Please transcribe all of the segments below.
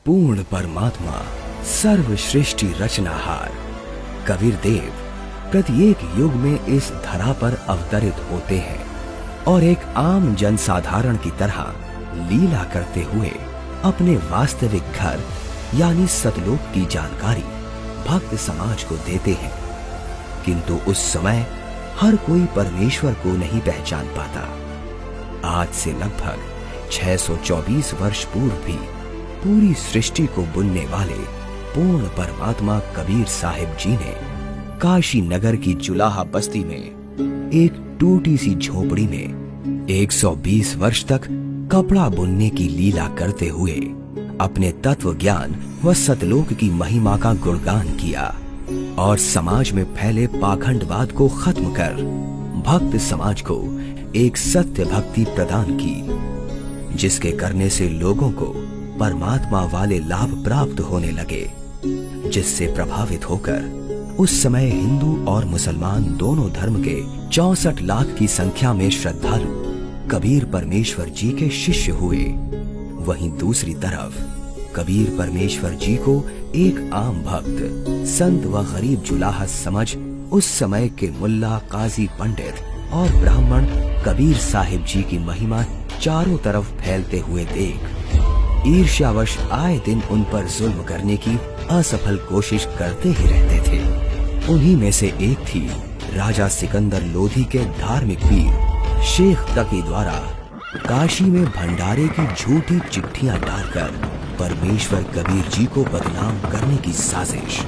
पूर्ण परमात्मा, सर्वश्रेष्ठी रचनाहार कबीर देव प्रत्येक युग में इस धरा पर अवतरित होते हैं और एक आम जनसाधारण की तरह लीला करते हुए अपने वास्तविक घर यानी सतलोक की जानकारी भक्त समाज को देते हैं। किंतु उस समय हर कोई परमेश्वर को नहीं पहचान पाता। आज से लगभग 624 वर्ष पूर्व भी पूरी सृष्टि को बुनने वाले पूर्ण परमात्मा कबीर साहिब जी ने काशी नगर की जुलाहा बस्ती में एक टूटी सी झोपड़ी में 120 वर्ष तक कपड़ा बुनने की लीला करते हुए अपने तत्व ज्ञान व सतलोक की महिमा का गुणगान किया और समाज में फैले पाखंडवाद को खत्म कर भक्त समाज को एक सत्य भक्ति प्रदान की, जिसके करने से लोगों को परमात्मा वाले लाभ प्राप्त होने लगे, जिससे प्रभावित होकर उस समय हिंदू और मुसलमान दोनों धर्म के 64 लाख की संख्या में श्रद्धालु कबीर परमेश्वर जी के शिष्य हुए। वहीं दूसरी तरफ कबीर परमेश्वर जी को एक आम भक्त, संत व गरीब जुलाहा समझ उस समय के मुल्ला, काजी, पंडित और ब्राह्मण कबीर साहिब जी की महिमा चारों तरफ फैलते हुए देख ईर्ष्यावश आए दिन उन पर जुल्म करने की असफल कोशिश करते ही रहते थे। उन्हीं में से एक थी राजा सिकंदर लोधी के धार्मिक वीर शेख तकी द्वारा काशी में भंडारे की झूठी चिट्ठियां डालकर परमेश्वर कबीर जी को बदनाम करने की साजिश।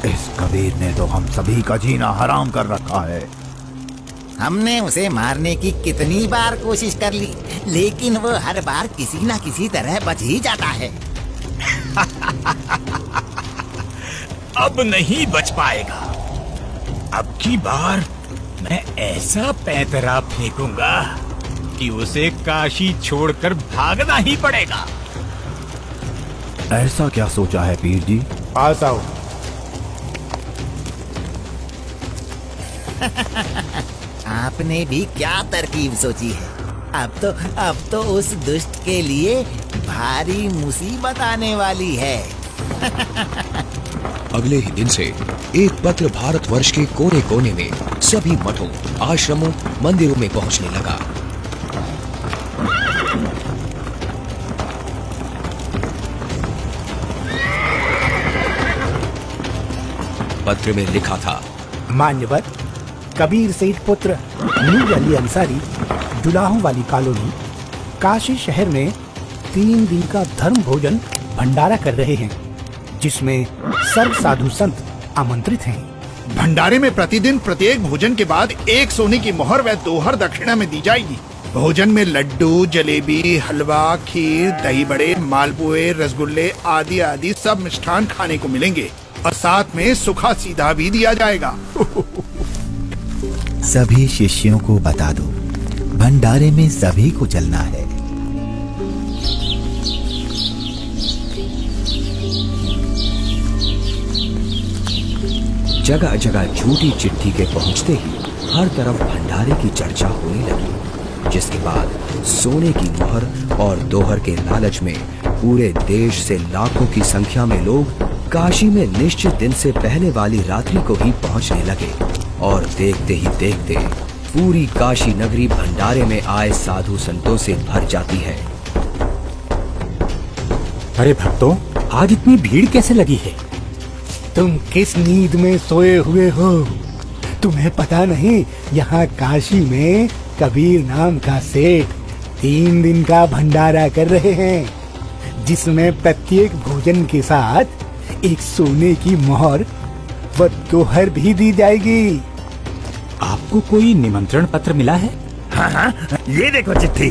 इस कबीर ने तो हम सभी का जीना हराम कर रखा है। हमने उसे मारने की कितनी बार कोशिश कर ली, लेकिन वो हर बार किसी न किसी तरह बच ही जाता है। अब नहीं बच पाएगा। अब की बार मैं ऐसा पैंतरा फेंकूंगा कि उसे काशी छोड़कर भागना ही पड़ेगा। ऐसा क्या सोचा है पीर जी? पास आओ। आपने भी क्या तरकीब सोची है? अब तो उस दुष्ट के लिए भारी मुसीबत आने वाली है। अगले ही दिन से एक पत्र भारतवर्ष के कोने कोने में सभी मठों, आश्रमों, मंदिरों में पहुंचने लगा। पत्र में लिखा था, मान्यवर कबीर सेठ पुत्र नूर अली अंसारी, जुलाहों वाली कॉलोनी, काशी शहर में 3 दिन का धर्म भोजन भंडारा कर रहे हैं, जिसमें सर्व साधु संत आमंत्रित हैं। भंडारे में प्रतिदिन प्रत्येक भोजन के बाद 1 सोने की मोहर व 2 हर दक्षिणा में दी जाएगी। भोजन में लड्डू, जलेबी, हलवा, खीर, दही बड़े, मालपुए, रसगुल्ले आदि आदि सब मिष्ठान खाने को मिलेंगे और साथ में सूखा सीधा भी दिया जाएगा। सभी शिष्यों को बता दो, भंडारे में सभी को चलना है। जगह जगह झूठी चिट्ठी के पहुंचते ही हर तरफ भंडारे की चर्चा होने लगी, जिसके बाद सोने की मोहर और दोहर के लालच में पूरे देश से लाखों की संख्या में लोग काशी में निश्चित दिन से पहले वाली रात्रि को ही पहुंचने लगे और देखते ही देखते पूरी काशी नगरी भंडारे में आए साधु संतों से भर जाती है। अरे भक्तों, आज इतनी भीड़ कैसे लगी है? तुम किस नींद में सोए हुए हो? तुम्हें पता नहीं, यहाँ काशी में कबीर नाम का सेठ 3 दिन का भंडारा कर रहे हैं, जिसमें प्रत्येक भोजन के साथ 1 सोने की मोहर व दोहर भी दी जाएगी। आपको कोई निमंत्रण पत्र मिला है? हाँ, ये देखो चिट्ठी।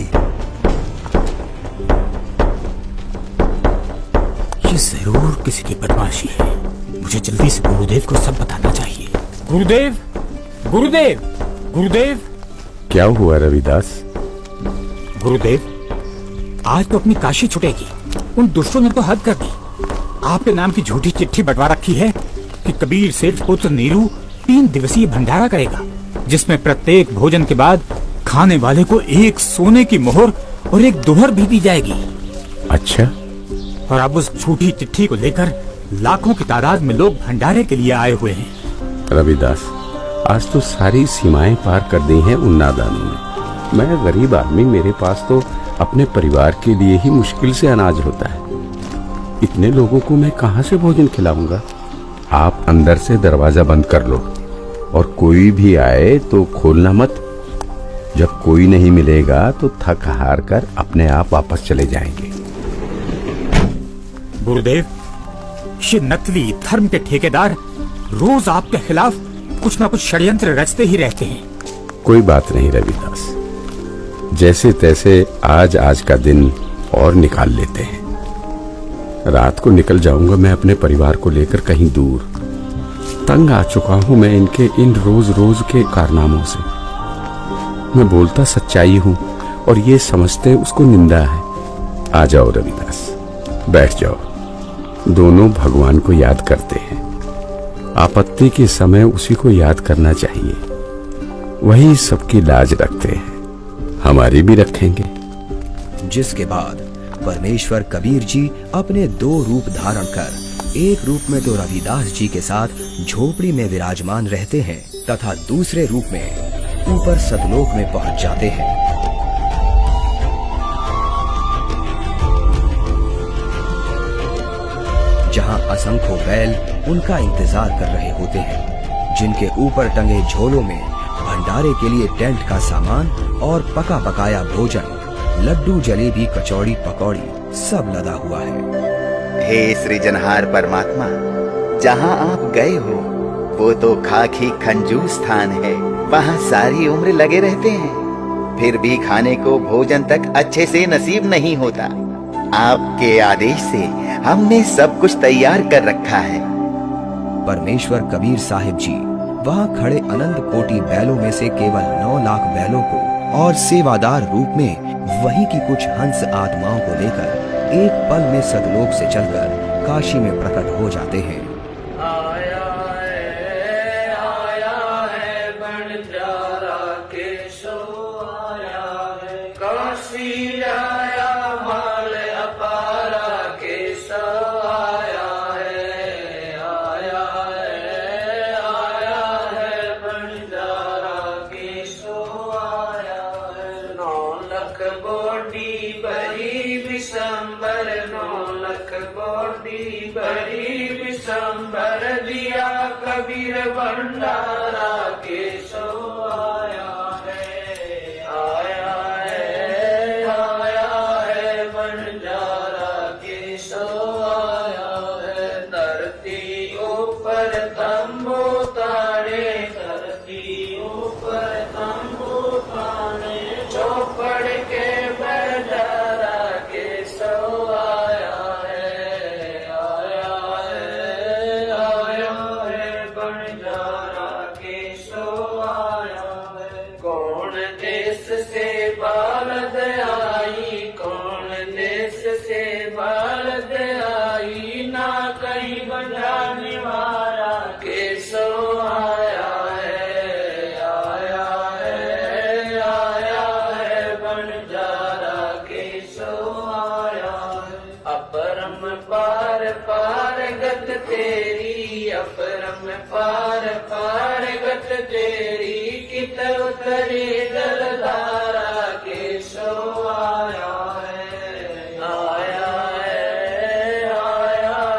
ये जरूर किसी की बदमाशी है। मुझे जल्दी से गुरुदेव को सब बताना चाहिए। गुरुदेव, गुरुदेव, गुरुदेव। क्या हुआ रविदास? गुरुदेव, आज तो अपनी काशी छुटेगी। उन दुष्टों ने तो हद कर दी। आपके नाम की झूठी चिट्ठी बंटवा रखी है कि कबीर सेठ पुत्र नीरू 3 दिवसीय भंडारा करेगा, जिसमें प्रत्येक भोजन के बाद खाने वाले को एक सोने की मोहर और एक दोहर भी दी जाएगी। अच्छा, और अब उस झूठी चिट्ठी को लेकर लाखों की तादाद में लोग भंडारे के लिए आए हुए हैं। रविदास, आज तो सारी सीमाएं पार कर दी हैं उन नादानों ने। मैं गरीब आदमी, मेरे पास तो अपने परिवार के लिए ही मुश्किल से अनाज होता है। इतने लोगों को मैं कहां से भोजन खिलाऊंगा? आप अंदर से दरवाजा बंद कर लो और कोई भी आए तो खोलना मत। जब कोई नहीं मिलेगा तो थक हार कर अपने आप वापस चले जाएंगे। गुरुदेव, ये नकली धर्म के ठेकेदार रोज आपके खिलाफ कुछ ना कुछ षड्यंत्र रचते ही रहते हैं। कोई बात नहीं रविदास, जैसे तैसे आज का दिन और निकाल लेते हैं। रात को निकल जाऊंगा मैं अपने परिवार को लेकर कहीं दूर। तंग आ चुका हूं मैं इनके इन रोज रोज के कारनामों से। मैं बोलता सच्चाई हूं और ये समझते उसको निंदा है। आ जाओ रविदास, बैठ जाओ। दोनों भगवान को याद करते हैं। आपत्ति के समय उसी को याद करना चाहिए। वही सबकी लाज रखते हैं, हमारी भी रखेंगे। जिसके बाद परमेश्वर कबीर जी अपने 2 रूप धारण कर एक रूप में तो रविदास जी के साथ झोपड़ी में विराजमान रहते हैं तथा दूसरे रूप में ऊपर सतलोक में पहुंच जाते हैं। जहां असंख्यों बैल उनका इंतजार कर रहे होते हैं, जिनके ऊपर टंगे झोलों में भंडारे के लिए टेंट का सामान और पका पकाया भोजन, लड्डू, जलेबी, कचौड़ी, पकौड़ी सब लदा हुआ है। हे सृजनहार परमात्मा, जहाँ आप गए हो वो तो खाकी खंजूर स्थान है। वहाँ सारी उम्र लगे रहते हैं, फिर भी खाने को भोजन तक अच्छे से नसीब नहीं होता। आपके आदेश से हमने सब कुछ तैयार कर रखा है। परमेश्वर कबीर साहिब जी वहाँ खड़े अनंत कोटि बैलों में से केवल 9 लाख बैलों को और सेवादार रूप में वही की कुछ हंस आत्माओं को लेकर एक पल में सतलोक से चलकर काशी में प्रकट हो जाते हैं। कबीर भंडारा के सो आया है, आया है बंजारा के सो आया है। धरती ऊपर तंबू ताने, धरती ऊपर तंबू ताने, चौपड़ के बंजारा के सो आया है, बालद आई, कौन देश से बालद आई, ना कहीं बजाने वाला के सो आया है, आया है बंजारा के सो आया है। अपरम पार पार गत तेरी, अपरम पार पार गत तेरी, कित उतरे जलधारा के सो आया है, आया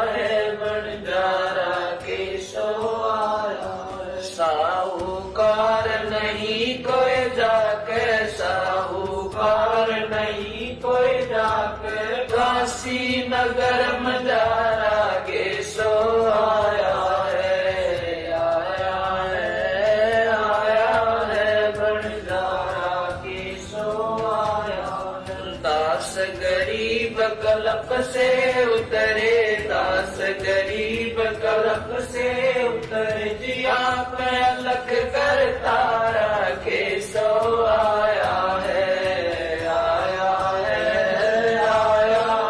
है बंजारा के सो आया है। साहूकार नहीं कोई जाके, साहूकार नहीं कोई जाके, काशी नगर मजारा के सो आया है, कलप से उतरे, दास गरीब कलप से उतरे, जिया पे अलख कर तारा के सो आया है, आया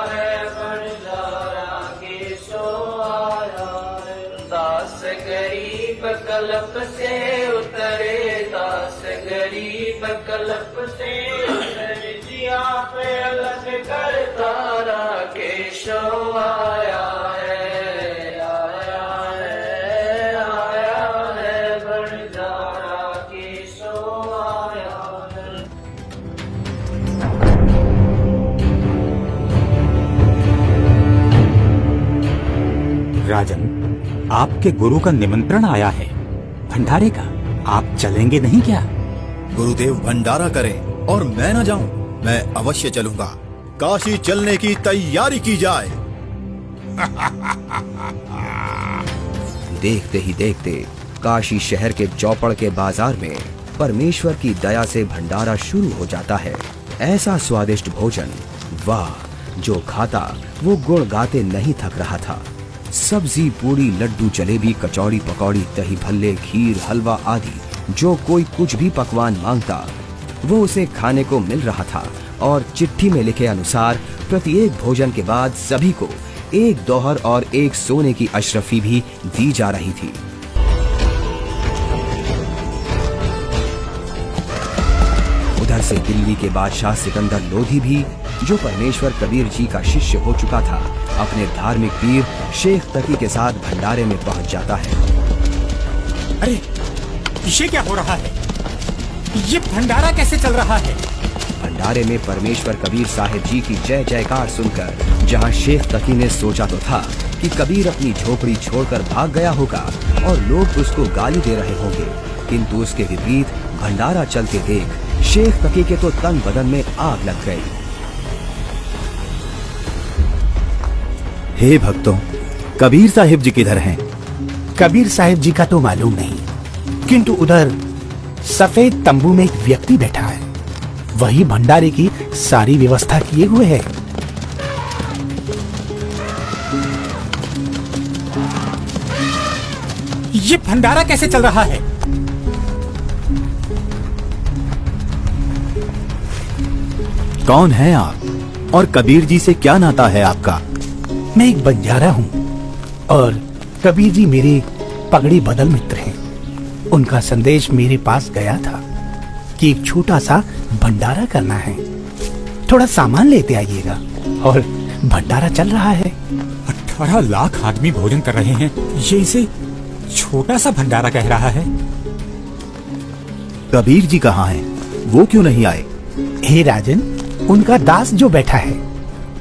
है बंजारा के सो आया है। दास गरीब कलप से उतरे, दास गरीब तलप से उतर जिया पे अलग कर तारा केशो आया है, आया है, आया है भंडारा केशो आया है। राजन, आपके गुरु का निमंत्रण आया है भंडारे का, आप चलेंगे नहीं क्या? गुरुदेव भंडारा करें और मैं न जाऊं, मैं अवश्य चलूंगा। काशी चलने की तैयारी की जाए। देखते ही देखते काशी शहर के चौपड़ के बाजार में परमेश्वर की दया से भंडारा शुरू हो जाता है। ऐसा स्वादिष्ट भोजन, वाह, जो खाता वो गुण गाते नहीं थक रहा था। सब्जी, पूड़ी, लड्डू, जलेबी, कचौड़ी, पकौड़ी, दही भल्ले, खीर, हलवा आदि जो कोई कुछ भी पकवान मांगता वो उसे खाने को मिल रहा था। और चिट्ठी में लिखे अनुसार प्रत्येक भोजन के बाद सभी को एक दोहर और एक सोने की अशरफी भी दी जा रही थी। उधर से दिल्ली के बादशाह सिकंदर लोधी भी, जो परमेश्वर कबीर जी का शिष्य हो चुका था, अपने धार्मिक पीर शेख तकी के साथ भंडारे में पहुंच जाता है। अरे, ये क्या हो रहा है? ये भंडारा कैसे चल रहा है? भंडारे में परमेश्वर कबीर साहिब जी की जय जयकार सुनकर जहां शेख तकी ने सोचा तो था कि कबीर अपनी झोपड़ी छोड़कर भाग गया होगा और लोग उसको गाली दे रहे होंगे, किंतु उसके विपरीत भंडारा चलते देख शेख तकी के तो तन बदन में आग लग गई। हे भक्तों, कबीर साहिब जी किधर हैं? कबीर साहिब जी का तो मालूम नहीं, किंतु उधर सफेद तंबू में एक व्यक्ति बैठा है, वही भंडारे की सारी व्यवस्था किए हुए है। ये भंडारा कैसे चल रहा है? कौन है आप और कबीर जी से क्या नाता है आपका? मैं एक बंजारा हूँ और कबीर जी मेरे पगड़ी बदल मित्र हैं। उनका संदेश मेरे पास गया था कि एक छोटा सा भंडारा करना है, थोड़ा सामान लेते आइएगा। और भंडारा चल रहा है। 18 लाख आदमी भोजन कर रहे हैं, ये इसे छोटा सा भंडारा कह रहा है। कबीर जी कहाँ हैं? वो क्यों नहीं आए? हे राजन, उनका दास जो बैठा है,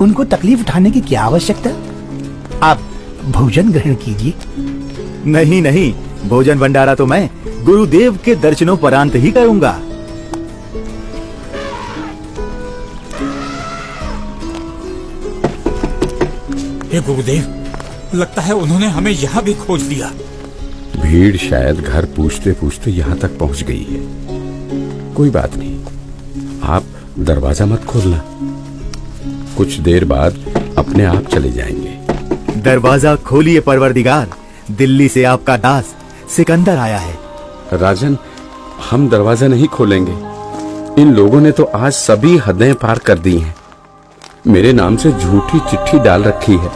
उनको तकलीफ उठाने की क्या आवश्यकता? आप भोजन ग्रहण कीजिए। नहीं नहीं, भोजन भंडारा तो मैं गुरुदेव के दर्शनों परांत ही करूंगा। हे गुरुदेव, लगता है उन्होंने हमें यहाँ भी खोज लिया। भीड़ शायद घर पूछते पूछते यहाँ तक पहुँच गई है। कोई बात नहीं, आप दरवाजा मत खोलना, कुछ देर बाद अपने आप चले जाएंगे। दरवाजा खोलिए परवरदिगार, दिल्ली से आपका दास सिकंदर आया है। राजन, हम दरवाजा नहीं खोलेंगे। इन लोगों ने तो आज सभी हदें पार कर दी हैं। मेरे नाम से झूठी चिट्ठी डाल रखी है।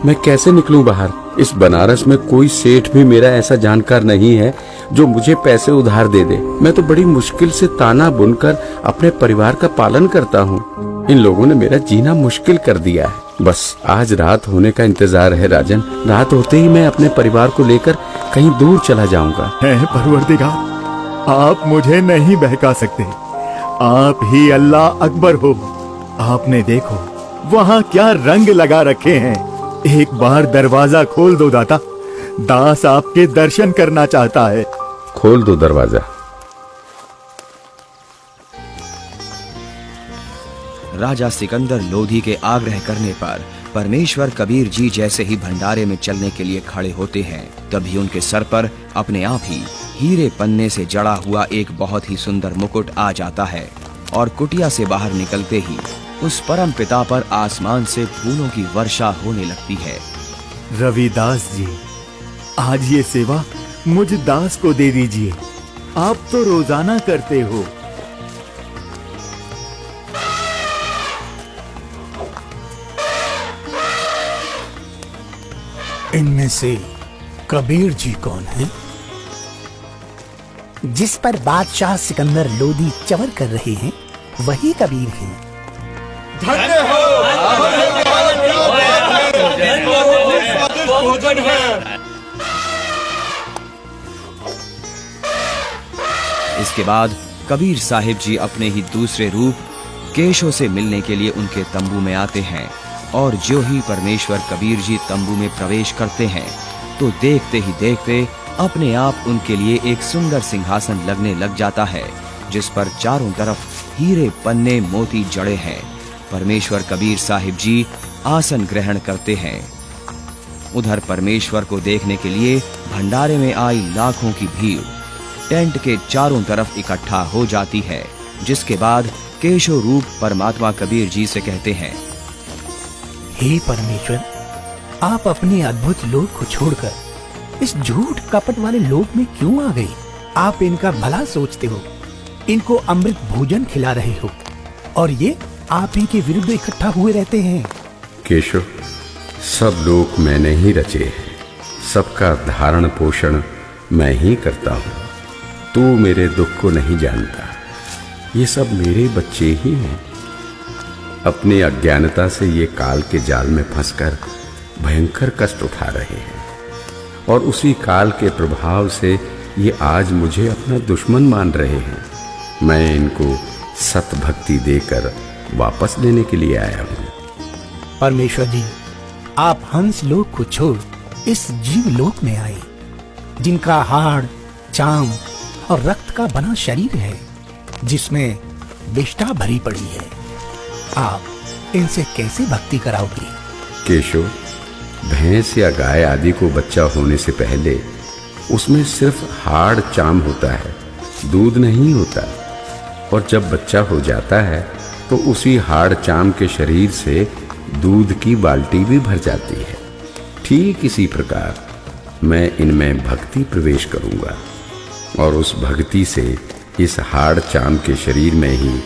मैं कैसे निकलूं बाहर? इस बनारस में कोई सेठ भी मेरा ऐसा जानकार नहीं है जो मुझे पैसे उधार दे दे। मैं तो बड़ी मुश्किल से ताना बुनकर अपने परिवार का पालन करता हूँ। इन लोगों ने मेरा जीना मुश्किल कर दिया है। बस आज रात होने का इंतजार है राजन। रात होते ही मैं अपने परिवार को लेकर कहीं दूर चला जाऊंगा। है परवरदिगार, आप मुझे नहीं बहका सकते। आप ही अल्लाह अकबर हो। आपने देखो वहाँ क्या रंग लगा रखे हैं। एक बार दरवाजा खोल दो दाता, दास आपके दर्शन करना चाहता है। खोल दो दरवाजा। राजा सिकंदर लोधी के आग्रह करने पर परमेश्वर कबीर जी जैसे ही भंडारे में चलने के लिए खड़े होते हैं, तभी उनके सर पर अपने आप ही हीरे पन्ने से जड़ा हुआ एक बहुत ही सुंदर मुकुट आ जाता है और कुटिया से बाहर निकलते ही उस परम पिता पर आसमान से फूलों की वर्षा होने लगती है। रविदास जी, आज ये सेवा मुझ दास को दे दीजिए। आप तो रोजाना करते हो। इनमें से कबीर जी कौन है? जिस पर बादशाह सिकंदर लोदी चवर कर रहे हैं वही कबीर हैं। इसके बाद कबीर साहिब जी अपने ही दूसरे रूप केशव से मिलने के लिए उनके तंबू में आते हैं और जो ही परमेश्वर कबीर जी तंबू में प्रवेश करते हैं तो देखते ही देखते अपने आप उनके लिए एक सुंदर सिंहासन लगने लग जाता है जिस पर चारों तरफ हीरे पन्ने मोती जड़े हैं। परमेश्वर कबीर साहिब जी आसन ग्रहण करते हैं। उधर परमेश्वर को देखने के लिए भंडारे में आई लाखों की भीड़ टेंट के चारों तरफ इकट्ठा हो जाती है, जिसके बाद केशव रूप परमात्मा कबीर जी से कहते हैं, हे परमेश्वर, आप अपने अद्भुत लोक को छोड़कर इस झूठ कपट वाले लोक में क्यों आ गए? आप इनका भला सोचते हो, इनको अमृत भोजन खिला रहे हो और ये आप ही के विरुद्ध इकट्ठा हुए रहते हैं। केशव, सब लोग मैंने ही रचे हैं, सबका धारण पोषण मैं ही करता हूँ। तू मेरे दुख को नहीं जानता, ये सब मेरे बच्चे ही हैं। अपनी अज्ञानता से ये काल के जाल में फंसकर भयंकर कष्ट उठा रहे हैं और उसी काल के प्रभाव से ये आज मुझे अपना दुश्मन मान रहे हैं। मैं इनको सत भक्ति देकर वापस लेने के लिए आया हूँ। परमेश्वर जी, आप हंस लोक को छोड़ इस जीव लोक में आए, जिनका हाड़, चाम और रक्त का बना शरीर है, जिसमें विष्ठा भरी पड़ी है। आप इनसे कैसे भक्ति कराओगे? केशव, भैंस या गाय आदि को बच्चा होने से पहले उसमें सिर्फ हाड़ चाम होता है, दूध नहीं होता। और जब बच्चा हो जाता है तो उसी हाड़ चाम के शरीर से दूध की बाल्टी भी भर जाती है। ठीक इसी प्रकार मैं इनमें भक्ति प्रवेश करूंगा और उस भक्ति से इस हाड़ चाम के शरीर में ही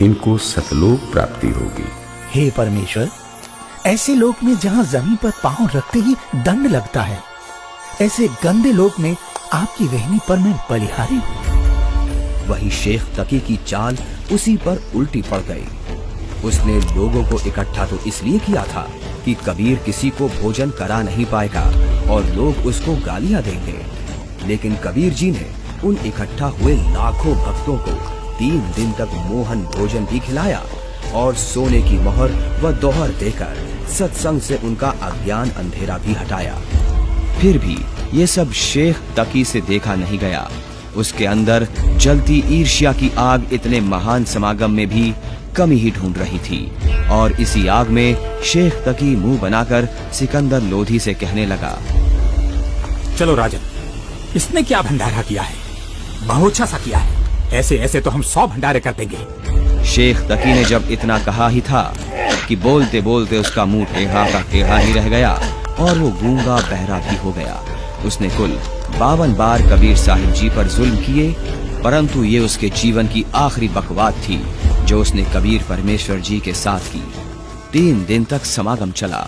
इनको सतलोक प्राप्ति होगी। हे परमेश्वर, ऐसे लोक में जहाँ जमीन पर पांव रखते ही दंड लगता है, ऐसे गंदे लोक में आपकी रहनी पर मैं बलिहारी हूँ। वही शेख तकी की चाल उसी पर उल्टी पड़ गई। उसने लोगों को इकट्ठा तो इसलिए किया था कि कबीर किसी को भोजन करा नहीं पाएगा और लोग उसको गालियां देंगे, लेकिन कबीर जी ने उन इकट्ठा हुए लाखों भक्तों को 3 दिन तक मोहन भोजन भी खिलाया और सोने की मोहर व दोहर देकर सत्संग से उनका अज्ञान अंधेरा भी हटाया। फिर भी ये सब शेख तकी से देखा नहीं गया। उसके अंदर जलती ईर्ष्या की आग इतने महान समागम में भी कमी ही ढूंढ रही थी और इसी आग में शेख तकी मुंह बनाकर सिकंदर लोधी से कहने लगा, चलो राजन, इसने क्या भंडारा किया है? बहुत अच्छा सा किया है। ऐसे ऐसे तो हम 100 भंडारे कर देंगे। शेख तकी ने जब इतना कहा ही था कि बोलते बोलते उसका मुंह टेढ़ा का टेढ़ा ही रह गया और वो गूंगा बहरा भी हो गया। उसने कुल 52 बार कबीर साहिब जी पर जुल्म किए, परंतु ये उसके जीवन की आखिरी बकवाद थी जो उसने कबीर परमेश्वर जी के साथ की। 3 दिन तक समागम चला।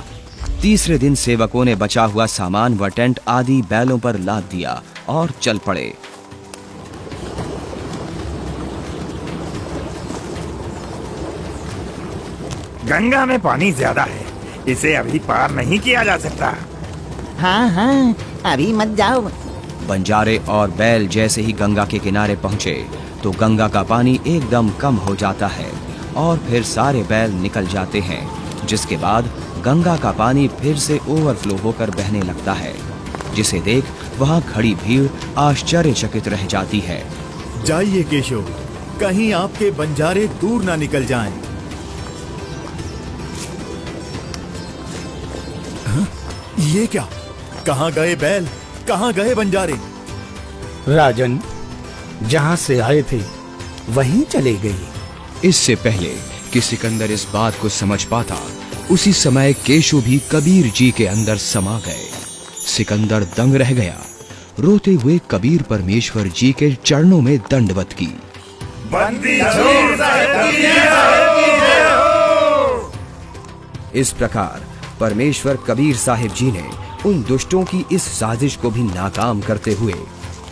तीसरे दिन सेवकों ने बचा हुआ सामान व टेंट आदि बैलों पर लाद दिया और चल पड़े। गंगा में पानी ज्यादा है, इसे अभी पार नहीं किया जा सकता। हाँ हाँ, अभी मत जाओ। बंजारे और बैल जैसे ही गंगा के किनारे पहुंचे तो गंगा का पानी एकदम कम हो जाता है और फिर सारे बैल निकल जाते हैं, जिसके बाद गंगा का पानी फिर से ओवरफ्लो होकर बहने लगता है, जिसे देख वहां खड़ी भीड़ आश्चर्यचकित रह जाती है। जाइए केशव, कहीं आपके बंजारे दूर ना निकल जाएं। ये क्या? कहाँ गए बैल? कहाँ गए बंजारे? राजन, जहाँ से आए थे वहीं चले गए। इससे पहले कि सिकंदर इस बात को समझ पाता, उसी समय केशव भी कबीर जी के अंदर समा गए। सिकंदर दंग रह गया। रोते हुए कबीर परमेश्वर जी के चरणों में दंडवत की। इस प्रकार परमेश्वर कबीर साहिब जी ने उन दुष्टों की इस साजिश को भी नाकाम करते हुए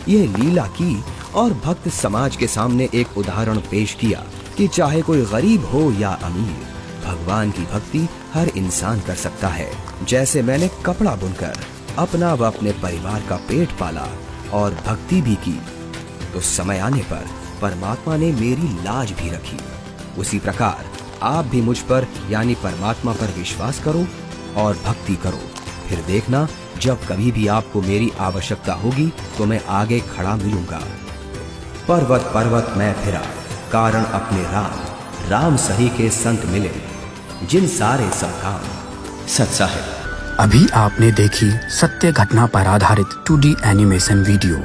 यह लीला की और भक्त समाज के सामने एक उदाहरण पेश किया कि चाहे कोई गरीब हो या अमीर, भगवान की भक्ति हर इंसान कर सकता है। जैसे मैंने कपड़ा बुनकर अपना व अपने परिवार का पेट पाला और भक्ति भी की, तो समय आने पर परमात्मा ने मेरी लाज भी रखी। उसी प्रकार आप भी मुझ पर यानी परमात्मा पर विश्वास करो और भक्ति करो। फिर देखना, जब कभी भी आपको मेरी आवश्यकता होगी तो मैं आगे खड़ा मिलूंगा। पर्वत पर्वत मैं फिरा, कारण अपने राम, राम सही के संत मिले, जिन सारे सब काम सच्चा है। अभी आपने देखी सत्य घटना पर आधारित 2D एनिमेशन वीडियो।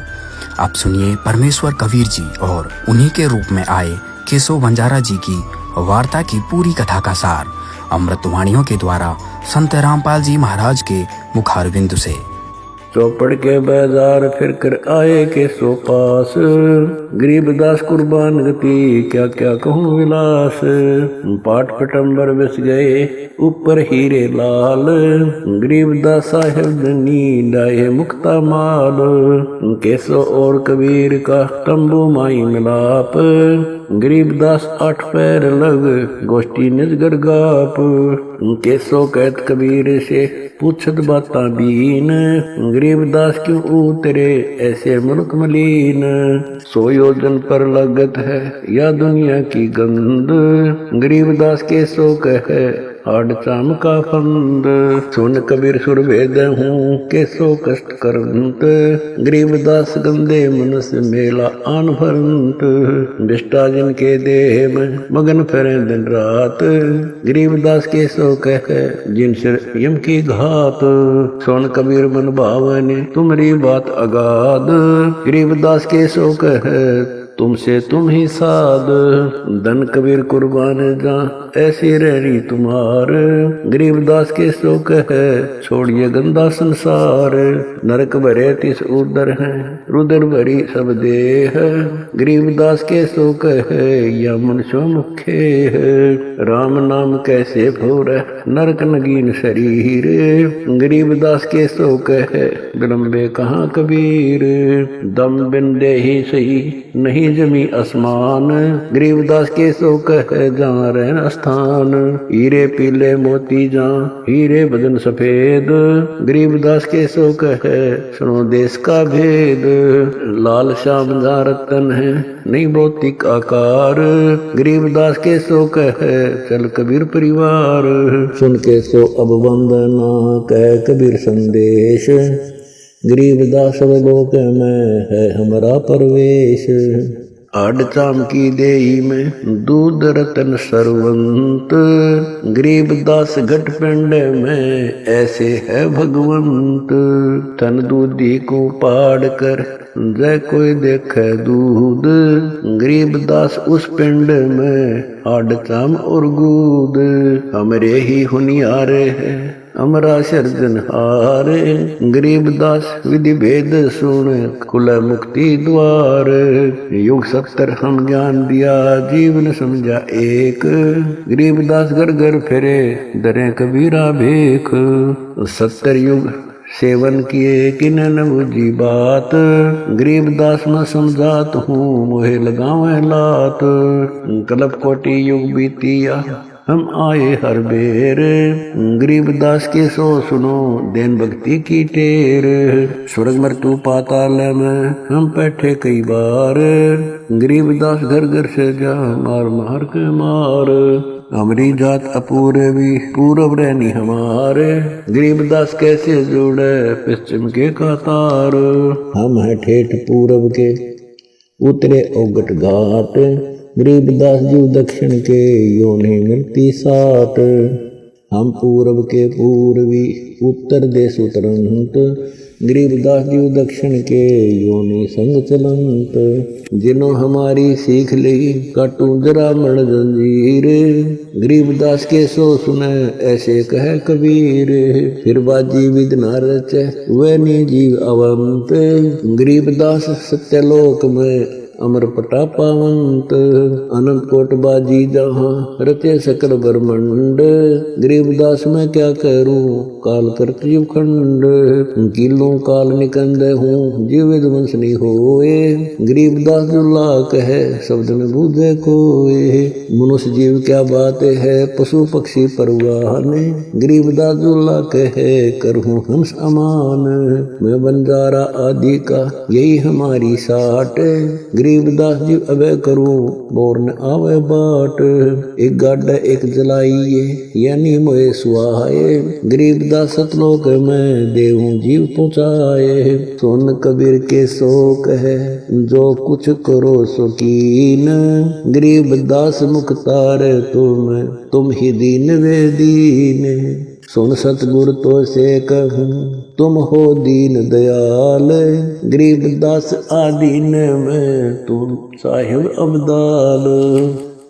आप सुनिए परमेश्वर कबीर जी और उन्हीं के रूप में आए केशव बंजारा जी की वार्ता की पूरी कथा का सार अमृतवाणियों के द्वारा संत रामपाल जी महाराज के मुखारविंद से। चौपड़ के बाजार फिर कर आए के सो पास, गरीबदास कुर्बान गति क्या क्या कहूँ विलास। पाट पटंबर बस गए ऊपर हीरे लाल, गरीबदास साहेब धनी डाये मुक्ता माल। केसो और कबीर का तंबू माई मिलाप, गरीबदास 8 पैर लग गोष्ठी निजगर गाप। केसो कहत कबीर से पूछत बाता बीन, गरीबदास क्यों उतरे ऐसे मुल्क मलीन। 100 योजन पर लगत है या दुनिया की गंद, गरीबदास के सो कहे आड़ चाम का फंद। सुन कबीर सुर वेद हूँ के सो कष्ट करंत, गरीबदास गंदे मनुष्य मेला आन भरंत। बिष्टा जिन के देह में मगन फिरे दिन रात, गरीबदास के सो कहे जिन सिर यम की घात। सुन कबीर मन भावने तुम्हारी बात अगाध, गरीबदास के सो कहे तुमसे तुम ही साध। धन कबीर कुर्बान जा ऐसी रहनी तुम्हार, गरीबदास के सो कहे छोड़िए गंदा संसार। नरक भरे तिस उदर है रुदर भरी सब देह, गरीबदास के सो कहे या मनुष्य मुखे है। राम नाम कैसे भोर नरक नगीन शरीर, गरीबदास के सो कहे विलंबे कहाँ कबीर। दम बिन दे ही सही नहीं जमी आसमान, गरीबदास के सो कहे जहाँ रहन स्थान। हीरे पीले मोती जहाँ हीरे बदन सफेद, गरीबदास के सो कहे सुनो देश का भेद। लाल श्याम जहाँ रतन है नहीं भौतिक आकार, गरीबदास के सो कहे चल कबीर परिवार। सुन के सो अब वंदना कह कबीर संदेश, गरीबदास लोक में है हमारा परवेश। आड़ चाम की देई में दूध रतन सरवंत, गरीबदास घट पिंड में ऐसे है भगवंत। तन दूधी को पाड़ कर जय कोई देखे दूध, गरीबदास उस पिंड में आड़ चाम और गूद। हमरे ही हुनियारे है अमरा सर्जनहार, गरीबदास विधि भेद सुन कुल मुक्ति द्वार। युग 70 हम ज्ञान दिया जीवन समझा एक, गरीबदास घर घर फिरे दरे कबीरा भेख। 70 युग सेवन किए किन न बुझी बात, गरीबदास न समझात हूँ मोहे लगावे लात। कल्प कोटि युग बीतिया हम आए हर बेर, गरीबदास के सो सुनो देन भक्ति की टेर। स्वर्ग मृत्यु पाताल में हम बैठे कई बार, गरीबदास घर घर से जा मार मार के मार। हमारी जात अपूर्वी पूरब रहनी हमारे, गरीबदास कैसे जुड़े पश्चिम के कतार। हम है ठेठ पूरब के उतरे औगट घाट, गरीबदास जीव दक्षिण के यो नहीं मिलती साट। हम पूरब के पूर्वी उत्तर देश उतरंत, गरीबदास जीव दक्षिण के यो नहीं संग चलंत। जिन्हों हमारी सीख ली काटू जरा मण जंजीर, गरीबदास के सो सुने ऐसे कहे कबीर। फिर बाजी विद न रचे वे नी जीव अवंत, गरीबदास सत्यलोक में अमर प्रतापावंत अनंत कोट बाजी जहाँ रचे सकल ब्रह्मंड गरीबदास मैं क्या करूं काल करती खंड किलों काल निकंद हूँ जीव वंश नहीं होए गरीबदास दुल्ला कहे शब्द न बूझे कोए मनुष्य जीव क्या बात है पशु पक्षी परवान गरीबदास दुल्ला कहे करहूं हंस अमान मैं बंजारा आदि का यही हमारी साट गरीबदास जी अब करूं बोर न आवे बाट एक गाड्डा एक जलाइए यानी मोए सुहाए गरीबदास सतलोक में देहूं जीव पहुँचाए सुन कबीर के शोक है जो कुछ करो सुकीन गरीबदास मुख्तार तुम ही दीन वे दीन सुन सतगुर तो से कहूं तुम हो दीन दयाल गरीबदास आदीन में तुम साहिब अब्दाल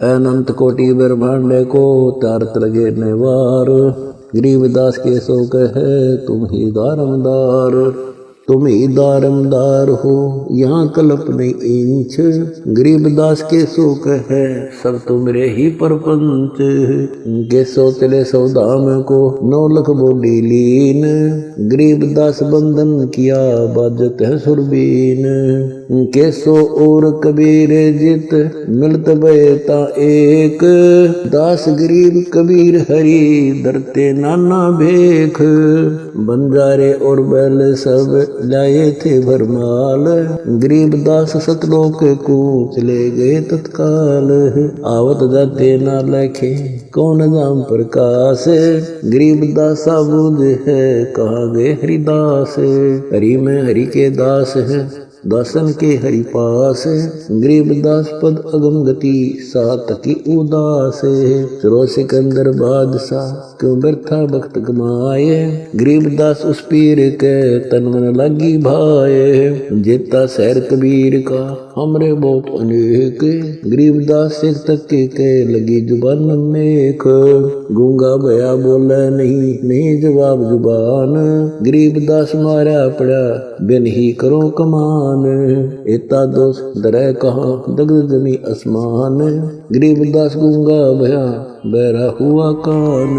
अनंत कोटि ब्रह्मांड को तारत लगे निवार गरीबदास के शोक है तुम ही दारमदार तुम ही दारमदार हो यहाँ कल्प नहीं इंच गरीबदास के शोक है सब तुमरे ही परपंच के सोचले सौदाम को 9 लाख बोली लीन गरीबदास बंधन किया बाजत है सुरबीन के सो और कबीर जित मिलत बेता एक दास गरीब कबीर हरि डरते नाना भेख बंजारे और बैल सब लाए थे भरमाल गरीबदास सतलोक को चले गए तत्काल आवत जाते ना लखे कौन नाम प्रकाश गरीबदास बुझ है कहाँ गए हरिदास हरि में हरि के दास है दासन के हरि पास गरीबदास पद अगम गति सात की उदास चलो सिकंदर बादशाह क्यों व्यर्था वक्त गमाए गरीबदास उस पीर के तन मन लगी भाए जेता शहर कबीर का हमरे बहुत अनेक गरीबदास सिख तक के लगी जुबान मेख गूंगा भया बोला नहीं जवाब जुबान गरीबदास मारा पड़ा बिन ही करो कमान एता दोष दरह कहा दग्ध जमी आसमान गरीबदास गूंगा भया बहरा हुआ कान।